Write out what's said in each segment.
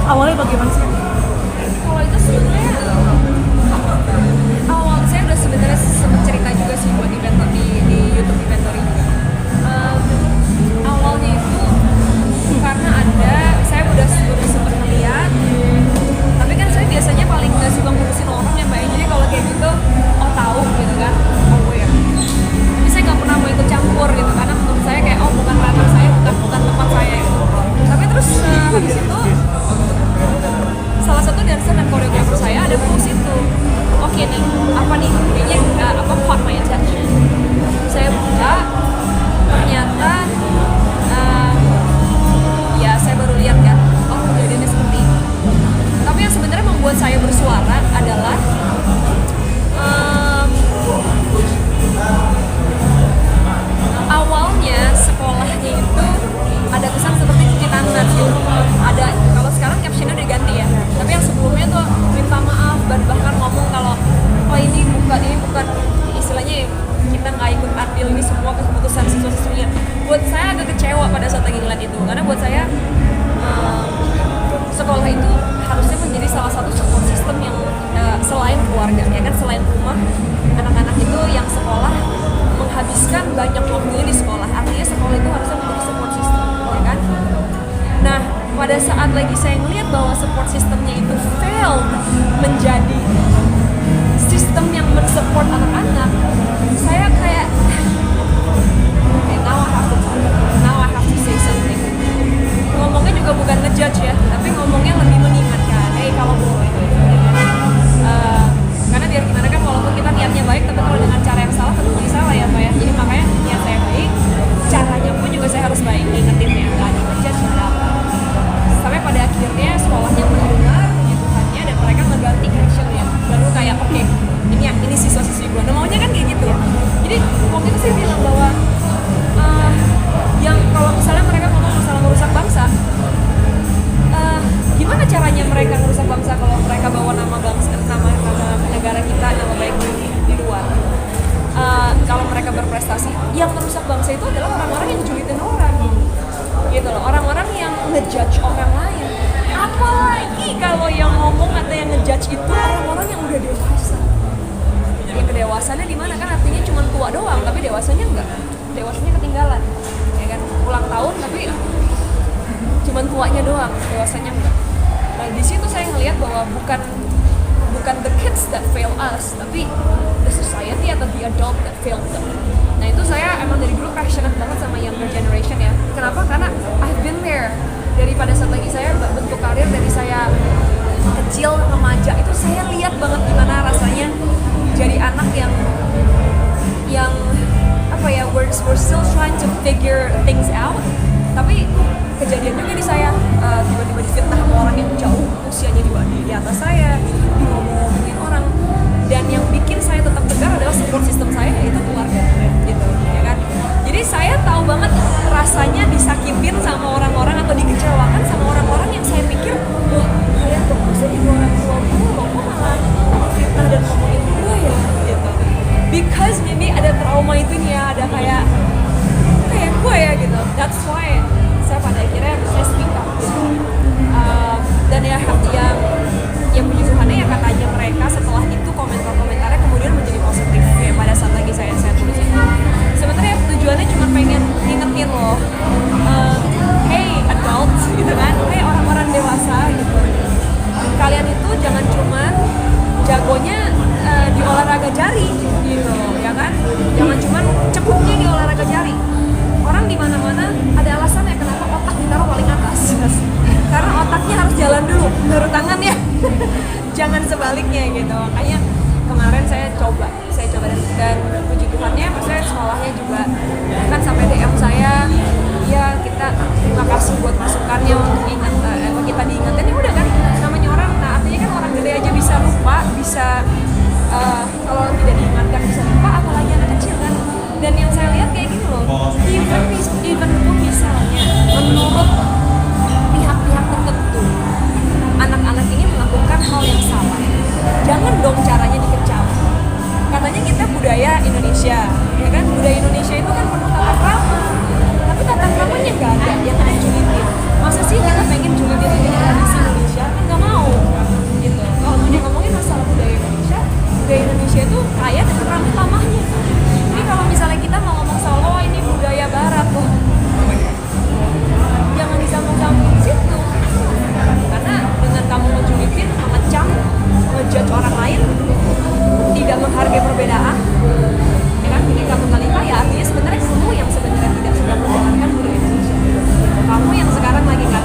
awalnya bagaimana sih? Kalau itu sebenarnya awal saya udah sebenarnya sempat cerita juga sih buat event di YouTube Inventory juga. Awalnya itu karena saya udah sempat ngeliat, tapi kan saya biasanya paling nggak suka ngurusin orang ya mbak. Jadi kalau kayak gitu, oh tahu gitu kan, oh ya. Tapi saya nggak pernah mau ikut campur gitu karena menurut saya kayak oh bukan ranah saya, bukan tempat saya gitu. Tapi terus habis itu salah satu dancer dan koreografer saya ada di situ. Oke nih, apa nih? Kayaknya caught my attention. Saya buka, ternyata ya saya baru lihat kan, oh kejadiannya seperti ini. Tapi yang sebenarnya membuat saya bersuara adalah awalnya sekolahnya itu ada kesan seperti cuci tangan gitu. Ada, kalau sekarang captionnya udah ganti ya. Tapi yang sebelumnya tuh minta maaf dan bahkan ngomong kalau oh ini bukan istilahnya kita nggak ikut andil, ini semua keputusan siswa-siswinya. Buat saya agak kecewa pada saat lagi ngeliat itu karena buat saya sekolah itu harusnya menjadi salah satu support system yang selain keluarga ya kan, selain rumah, anak-anak itu yang sekolah menghabiskan banyak waktunya di sekolah, artinya sekolah itu harusnya menjadi support system ya kan. Nah pada saat lagi saya ngeliat bahwa support systemnya itu failed menjadi sistem yang mensupport anak-anak, saya kayak okay, now I have to say something. Ngomongnya juga bukan ngejudge ya, tapi ngomongnya lebih mengingatkan, kalau boleh karena biar gimana kan walaupun kita niatnya baik, tapi kalau dengan cara yang salah tentunya salah ya Pak ya. Jadi makanya niat saya baik, caranya pun juga saya harus baik, ngingetin ya, nggak ada ngejudge, nggak ada apa. Sampai pada akhirnya sekolahnya mendengar puji Tuhannya dan mereka mengganti actionnya, baru kayak oke, ini siswa-siswi gue, nah maunya kan kayak gitu. Jadi waktu itu saya bilang bahwa yang kalau misalnya mereka ngomong masalah merusak bangsa, gimana caranya mereka merusak bangsa kalau mereka bawa nama bangsa, nama negara kita, nama baik di luar. Kalau mereka berprestasi, yang merusak bangsa itu adalah orang-orang yang julitin orang, gitu loh, orang-orang yang ngejudge orang lain. Apalagi kalau yang ngomong atau yang ngejudge itu orang-orang yang udah dewasa. Ya kedewasannya di mana kan, artinya cuma tua doang, tapi dewasanya enggak. Dewasanya ketinggalan, ya kan? Ulang tahun tapi cuma tuanya doang, dewasanya enggak. Nah di situ saya ngelihat bahwa bukan the kids that fail us, tapi the society atau the adult that failed them. Nah itu saya emang dari dulu passionate banget sama younger generation ya. Kenapa? Karena I've been there. Daripada saat lagi saya bentuk karir dari saya kecil, remaja, itu saya lihat banget gimana rasanya jadi anak yang apa ya, we're still trying to figure things out. Tapi kejadian juga di saya, tiba-tiba difitnah sama orang yang jauh usianya di atas saya, ngomongin orang, dan yang bikin saya tetap tegar adalah support system saya, yaitu keluarga, gitu, ya kan. Jadi saya tahu banget rasanya disakitin sama orang-orang atau dikecewakan sama orang-orang yang saya pikir, wah kalian tuh harusnya jadi orang tua gue loh, kok malah fitnah dan ngomongin gue ya, gitu. Because maybe ada trauma itunya, ada kayak gue ya gitu. That's why saya pada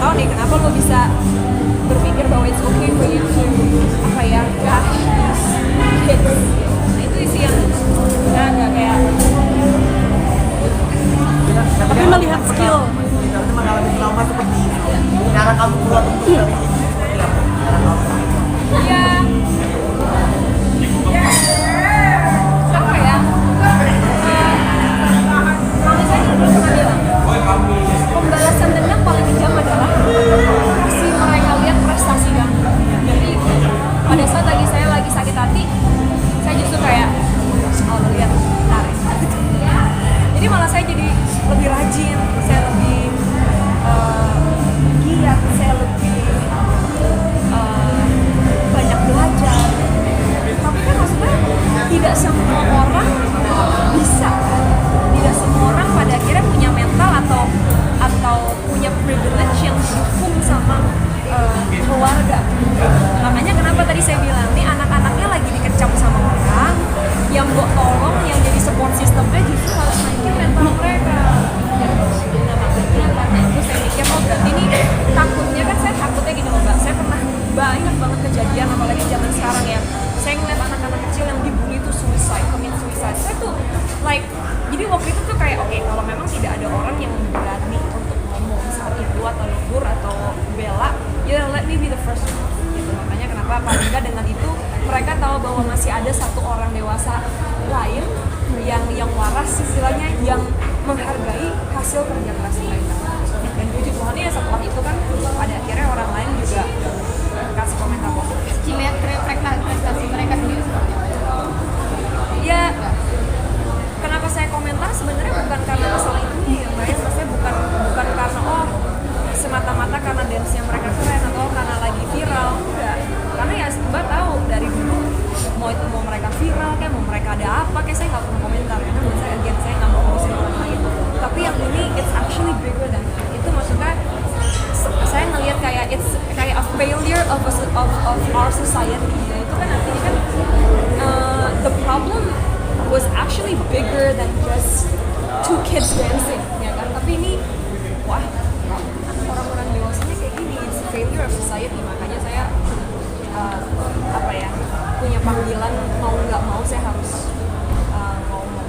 tahu nih kenapa lo bisa berpikir bahwa it's okay for you to apa ya bash these kids. Nah itu sih yang agak kayak Tapi melihat skill itu mengalami trauma seperti ini, cara kamu keluar untuk dari ini seperti apa? Cara kamu ya apa ya kalau saya dulu pernah bilang pembalasan dendam paling kejam adalah kasih mereka lihat prestasi kamu. Jadi pada saat saya lagi sakit hati, saya justru kayak oh lihat tarik. Jadi malah saya jadi lebih rajin, saya lebih giat, saya lebih banyak belajar. Tapi kan maksudnya tidak semua orang bisa kan? Tidak semua orang pada akhirnya punya mental atau punya privilege yang didukung sama keluarga. Makanya kenapa tadi saya bilang nih anak-anaknya lagi dikecam sama orang yang buat tolong, yang jadi support systemnya justru harus naikin mental mereka. Nah makanya karena itu saya mikir oh berarti ini takutnya kan saya takutnya gini loh mbak, saya pernah banyak banget kejadian apalagi zaman sekarang ya, saya ngeliat anak-anak kecil yang dibully tuh commit suicide. Saya tuh like jadi waktu itu tuh kayak oke, kalau memang tidak ada orang yang berani untuk ngomong saat itu atau negur atau bela, ya let me be the first one gitu. Makanya kenapa paling nggak dengan itu mereka tahu bahwa masih ada satu orang dewasa lain yang waras istilahnya, yang menghargai hasil kerja keras mereka. Dan puji Tuhan ya setelah itu kan pada akhirnya orang lain juga kasih komentar positif. Melihat prestasi mereka sendiri seperti apa? Ya kenapa saya komentar sebenarnya bukan karena masalah itu ya mbak ya, maksudnya bukan karena oh semata-mata karena dance-nya mereka keren atau karena lagi viral, enggak. Karena ya mbak tahu dari dulu mau mereka viral kayak mau mereka ada apa kayak saya nggak pernah komentar karena buat saya again saya nggak mau ngurusin orang lain. Tapi yang ini it's actually bigger than itu, maksudnya saya ngelihat kayak it's kayak a failure of our society ya. Itu kan artinya kan the problem was actually bigger than just two kids dancing ya kan, tapi ini wah orang-orang dewasanya kayak gini, it's a failure of society. Makanya saya apa ya punya panggilan mau nggak mau saya harus ngomong.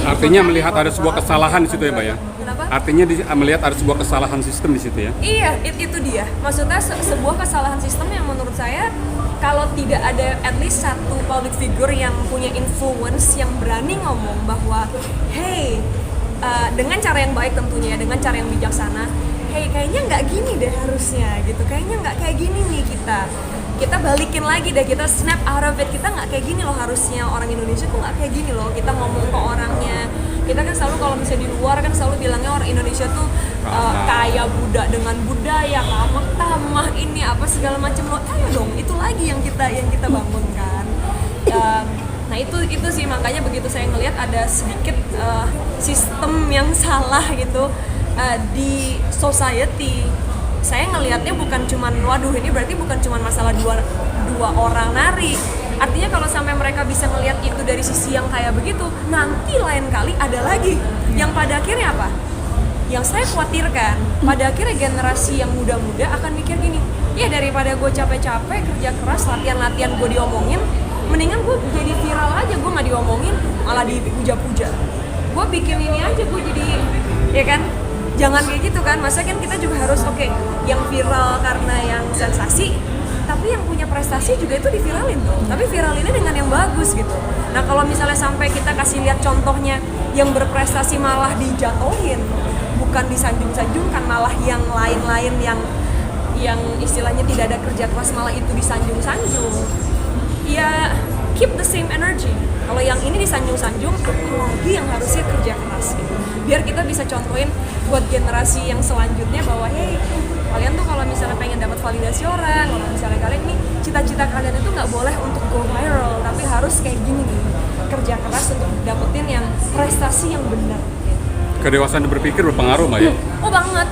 Artinya melihat ada sebuah kesalahan di situ ya mbak ya? Kenapa? Artinya melihat ada sebuah kesalahan sistem di situ ya? Iya, itu dia. Maksudnya sebuah kesalahan sistem yang menurut saya kalau tidak ada at least satu public figure yang punya influence yang berani ngomong bahwa hey dengan cara yang baik tentunya, dengan cara yang bijaksana, hey kayaknya nggak gini deh harusnya gitu, kayaknya nggak kayak gini nih kita balikin lagi deh, kita snap out of it, kita nggak kayak gini loh harusnya, orang Indonesia tuh nggak kayak gini loh, kita ngomong ke orangnya. Kita kan selalu kalau misalnya di luar kan selalu bilangnya orang Indonesia tuh kaya dengan budaya, tamah ini apa segala macam loh. Ayo dong, itu lagi yang kita bangunkan. Nah itu sih makanya begitu saya ngelihat ada sedikit sistem yang salah gitu di society. Saya ngelihatnya bukan cuman waduh ini berarti bukan cuman masalah dua orang nari. Artinya kalau sampai mereka bisa ngelihat itu dari sisi yang kayak begitu, nanti lain kali ada lagi yang pada akhirnya apa? Yang saya khawatirkan, pada akhirnya generasi yang muda-muda akan mikir gini, ya daripada gue capek-capek kerja keras latihan gue diomongin, mendingan gue jadi viral aja, gue nggak diomongin malah dipuja-puja. Gue bikin ini aja, gue jadi ya kan, jangan kayak gitu kan. Masa kan kita juga harus oke, yang viral karena yang sensasi, tapi yang punya prestasi juga itu diviralin tuh. Tapi viralinnya dengan yang bagus gitu. Nah kalau misalnya sampai kita kasih lihat contohnya yang berprestasi malah dijatuhin, bukan disanjung-sanjungkan, malah yang lain-lain yang istilahnya tidak ada kerja keras malah itu disanjung-sanjung. Ya keep the same energy. Kalau yang ini disanjung-sanjung, apalagi yang harusnya kerja keras gitu. Biar kita bisa contohin buat generasi yang selanjutnya bahwa hey, kalian tuh kalau misalnya pengen dapat validasi orang, kalau misalnya kalian nih cita-cita kalian itu nggak boleh untuk go viral, tapi harus kayak gini nih, kerja keras untuk dapetin yang prestasi yang benar. Kedewasaan berpikir berpengaruh mbak ya? Oh banget.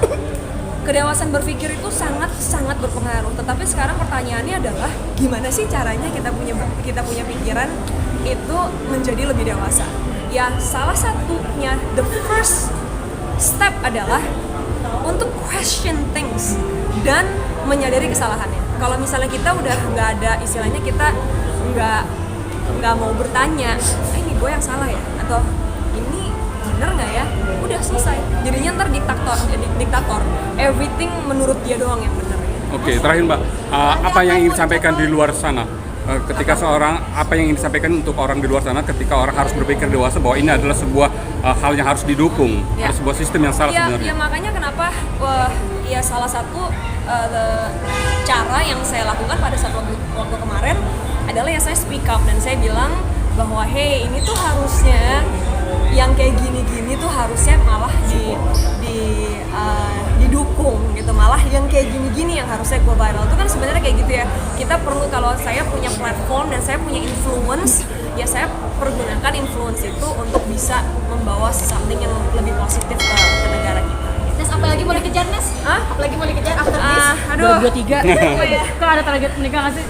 Kedewasaan berpikir itu sangat berpengaruh. Tetapi sekarang pertanyaannya adalah gimana sih caranya kita punya pikiran itu menjadi lebih dewasa? Ya salah satunya the first step adalah untuk question things. dan menyadari kesalahannya. Kalau misalnya kita udah nggak ada istilahnya, kita nggak mau bertanya, ini gue yang salah ya, atau ini bener nggak ya, udah selesai. Jadinya ntar diktator, everything menurut dia doang yang bener. Oke, terakhir Mbak, apa yang ingin disampaikan di luar sana? Ketika apa yang ingin disampaikan untuk orang di luar sana ketika orang harus berpikir dewasa bahwa ini adalah sebuah hal yang harus didukung, ada sebuah sistem yang salah sebenarnya. Ya makanya kenapa ya salah satu cara yang saya lakukan pada saat waktu kemarin adalah ya saya speak up dan saya bilang bahwa hey, ini tuh harusnya yang kayak gini-gini tuh harusnya malah didukung gitu, malah yang kayak gini-gini yang harusnya go viral. Itu kan sebenarnya kayak gitu ya, kita perlu, kalau saya punya platform dan saya punya influence, ya saya pergunakan influence itu untuk bisa membawa something yang lebih positif ke negara kita. Nes, apa lagi mau dikejar, Nes? Hah? Apa lagi mau dikejar after this? Aduh, 2023. Kok ada target menikah nggak sih?